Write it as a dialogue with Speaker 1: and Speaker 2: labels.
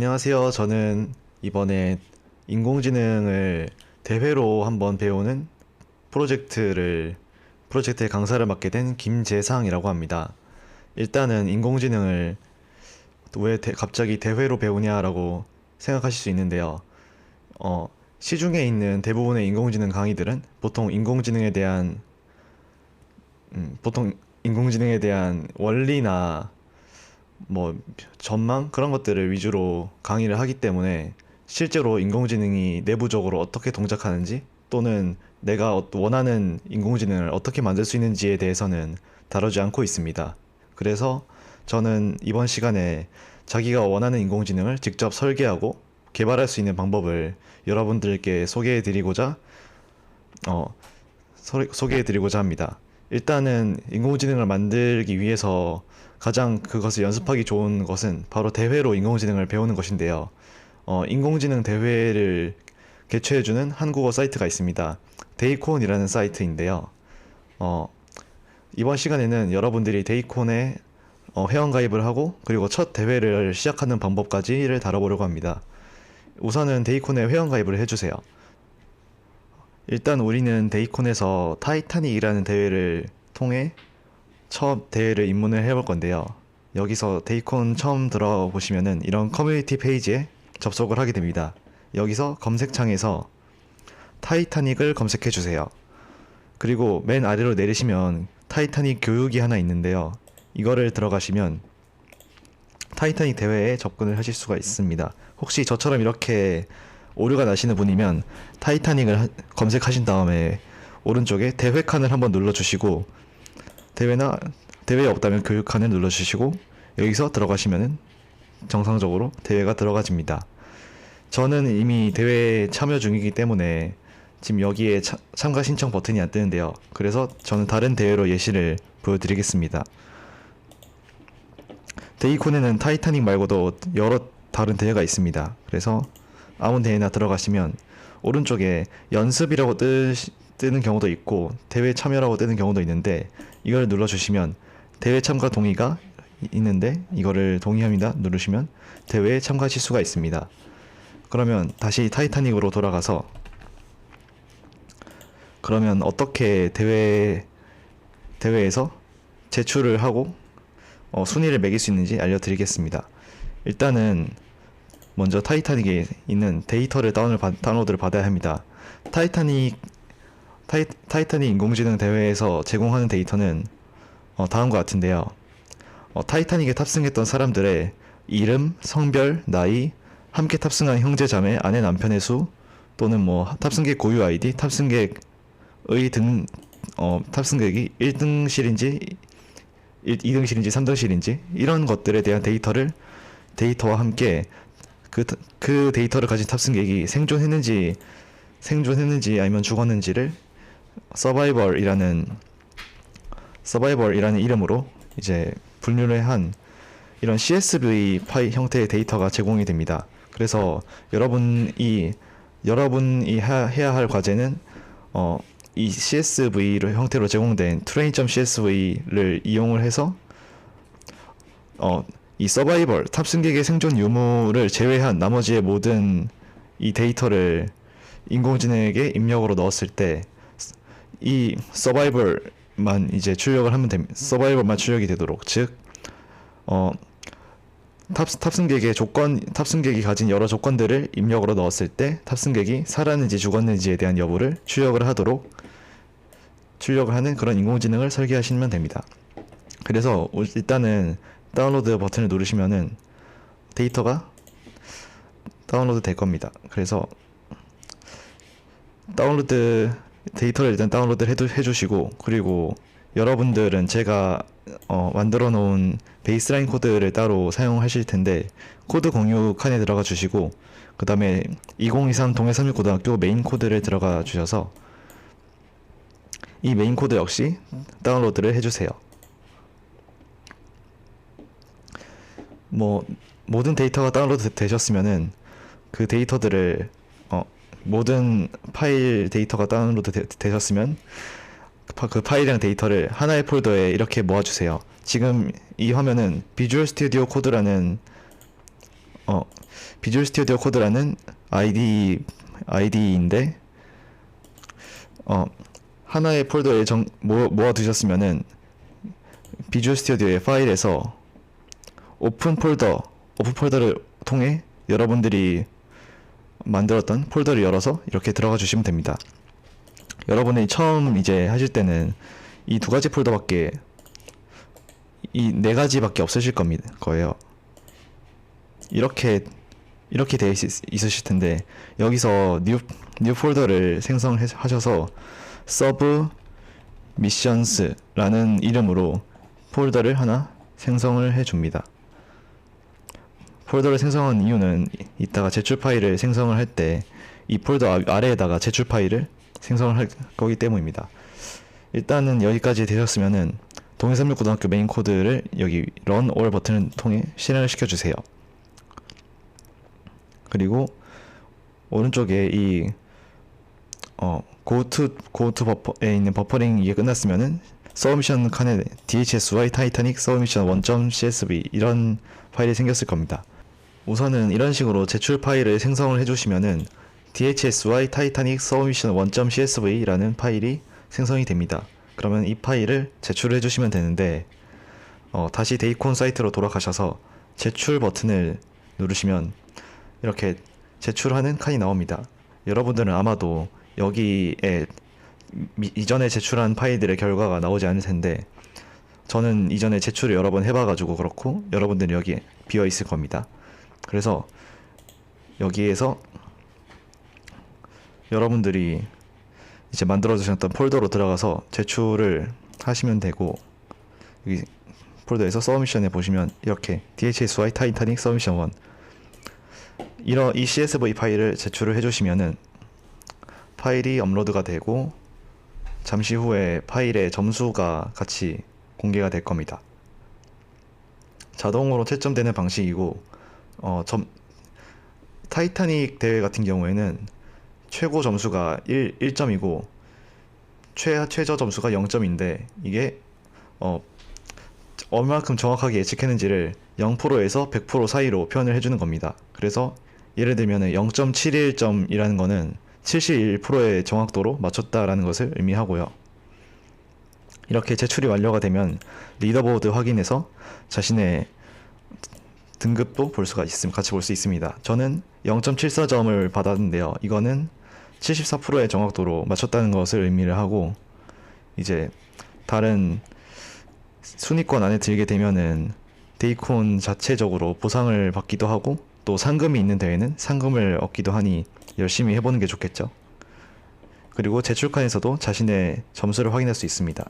Speaker 1: 안녕하세요. 저는 이번에 인공지능을 대회로 한번 배우는 프로젝트의 강사를 맡게 된 김재상이라고 합니다. 일단은 인공지능을 왜 갑자기 대회로 배우냐라고 생각하실 수 있는데요. 시중에 있는 대부분의 인공지능 강의들은 보통 인공지능에 대한 원리나 뭐 전망 그런 것들을 위주로 강의를 하기 때문에 실제로 인공지능이 내부적으로 어떻게 동작하는지 또는 내가 원하는 인공지능을 어떻게 만들 수 있는지에 대해서는 다루지 않고 있습니다. 그래서 저는 이번 시간에 자기가 원하는 인공지능을 직접 설계하고 개발할 수 있는 방법을 여러분들께 소개해드리고자 합니다. 일단은 인공지능을 만들기 위해서 가장 그것을 연습하기 좋은 것은 바로 대회로 인공지능을 배우는 것인데요. 인공지능 대회를 개최해주는 한국어 사이트가 있습니다. 데이콘이라는 사이트인데요. 어, 이번 시간에는 여러분들이 데이콘에 회원가입을 하고 그리고 첫 대회를 시작하는 방법까지를 다뤄보려고 합니다. 우선은 데이콘에 회원가입을 해주세요. 일단 우리는 데이콘에서 타이타닉이라는 대회를 통해 처음 대회를 입문을 해볼 건데요. 여기서 데이콘 처음 들어가 보시면은 이런 커뮤니티 페이지에 접속을 하게 됩니다. 여기서 검색창에서 타이타닉을 검색해 주세요. 그리고 맨 아래로 내리시면 타이타닉 교육이 하나 있는데요. 이거를 들어가시면 타이타닉 대회에 접근을 하실 수가 있습니다. 혹시 저처럼 이렇게 오류가 나시는 분이면 타이타닉을 검색하신 다음에 오른쪽에 대회 칸을 한번 눌러주시고 대회 없다면 교육 칸을 눌러주시고 여기서 들어가시면은 정상적으로 대회가 들어가집니다. 저는 이미 대회에 참여 중이기 때문에 지금 여기에 참가 신청 버튼이 안 뜨는데요. 그래서 저는 다른 대회로 예시를 보여드리겠습니다. 데이콘에는 타이타닉 말고도 여러 다른 대회가 있습니다. 그래서 아무 대회나 들어가시면 오른쪽에 연습이라고 뜨는 경우도 있고 대회 참여라고 뜨는 경우도 있는데 이걸 눌러주시면 대회 참가 동의가 있는데 이거를 동의합니다 누르시면 대회에 참가하실 수가 있습니다. 그러면 다시 타이타닉으로 돌아가서 그러면 어떻게 대회에서 제출을 하고 순위를 매길 수 있는지 알려드리겠습니다. 일단은 먼저 타이타닉에 있는 데이터를 다운로드를 받아야 합니다. 타이타닉 인공지능 대회에서 제공하는 데이터는 다음과 같은데요. 타이타닉에 탑승했던 사람들의 이름, 성별, 나이, 함께 탑승한 형제 자매, 아내 남편의 수, 또는 뭐 탑승객 고유 아이디, 탑승객이 1등실인지 2등실인지 3등실인지 이런 것들에 대한 데이터와 함께 그 데이터를 가진 탑승객이 생존했는지 아니면 죽었는지를 서바이벌이라는 이름으로 이제 분류를 한 이런 CSV 파일 형태의 데이터가 제공이 됩니다. 그래서 여러분이 해야 할 과제는 이 CSV 형태로 제공된 train.csv를 이용을 해서 이 서바이벌 탑승객의 생존 유무를 제외한 나머지의 모든 이 데이터를 인공지능에게 입력으로 넣었을 때 이 서바이벌만 이제 출력을 하면 됩니다. 서바이벌만 출력이 되도록 즉 탑승객이 가진 여러 조건들을 입력으로 넣었을 때 탑승객이 살았는지 죽었는지에 대한 여부를 출력을 하는 그런 인공지능을 설계하시면 됩니다. 그래서 일단은 다운로드 버튼을 누르시면은 데이터가 다운로드 될 겁니다. 그래서 데이터를 일단 다운로드를 해주시고 그리고 여러분들은 제가 만들어 놓은 베이스라인 코드를 따로 사용하실 텐데 코드 공유 칸에 들어가 주시고 그 다음에 2023 동해삼육고등학교 메인 코드를 들어가 주셔서 이 메인 코드 역시 다운로드를 해주세요. 모든 데이터가 다운로드 되셨으면은 그 데이터들을 모든 파일 데이터가 다운로드 되셨으면 그 파일이랑 데이터를 하나의 폴더에 이렇게 모아주세요. 지금 이 화면은 비주얼 스튜디오 코드라는 비주얼 스튜디오 코드라는 아이디인데 하나의 폴더에 모아 두셨으면은 비주얼 스튜디오의 파일에서 오픈 폴더를 통해 여러분들이 만들었던 폴더를 열어서 이렇게 들어가 주시면 됩니다. 여러분이 처음 이제 하실 때는 이 두 가지 폴더밖에, 이 네 가지밖에 없으실 거예요. 이렇게 되어 있으실 텐데, 여기서 뉴 폴더를 생성하셔서 서브 미션스라는 이름으로 폴더를 하나 생성을 해줍니다. 폴더를 생성한 이유는 이따가 제출 파일을 생성을 할 때 이 폴더 아래에다가 제출 파일을 생성을 할 거기 때문입니다. 일단은 여기까지 되셨으면은 동해삼육고등학교 메인 코드를 여기 run all 버튼을 통해 실행을 시켜주세요. 그리고 오른쪽에 이 go to 버퍼에 있는 버퍼링 이게 끝났으면은 서브미션 칸에 dhsy 타이타닉 서브미션 1.csv 이런 파일이 생겼을 겁니다. 우선은 이런 식으로 제출 파일을 생성을 해주시면은 dhsy 타이타닉 서브미션 1.csv 라는 파일이 생성이 됩니다. 그러면 이 파일을 제출을 해주시면 되는데, 다시 데이콘 사이트로 돌아가셔서 제출 버튼을 누르시면 이렇게 제출하는 칸이 나옵니다. 여러분들은 아마도 여기에 이전에 제출한 파일들의 결과가 나오지 않을 텐데, 저는 이전에 제출을 여러 번 해봐가지고 그렇고 여러분들은 여기에 비어 있을 겁니다. 그래서 여기에서 여러분들이 이제 만들어 주셨던 폴더로 들어가서 제출을 하시면 되고, 여기 폴더에서 서브미션에 보시면 이렇게 dhsy 타이타닉 서브미션 1 이 csv 파일을 제출을 해주시면은 파일이 업로드가 되고 잠시 후에 파일의 점수가 같이 공개가 될 겁니다. 자동으로 채점되는 방식이고, 타이타닉 대회 같은 경우에는 최고 점수가 1점이고 최저 점수가 0점인데, 이게 얼마큼 정확하게 예측했는지를 0%에서 100% 사이로 표현을 해주는 겁니다. 그래서 예를 들면 0.71점이라는 거는 71%의 정확도로 맞췄다라는 것을 의미하고요. 이렇게 제출이 완료가 되면 리더보드 확인해서 자신의 등급도 같이 볼 수 있습니다. 저는 0.74점을 받았는데요. 이거는 74%의 정확도로 맞췄다는 것을 의미를 하고, 이제 다른 순위권 안에 들게 되면은 데이콘 자체적으로 보상을 받기도 하고, 또 상금이 있는 대회는 상금을 얻기도 하니 열심히 해보는 게 좋겠죠. 그리고 제출칸에서도 자신의 점수를 확인할 수 있습니다.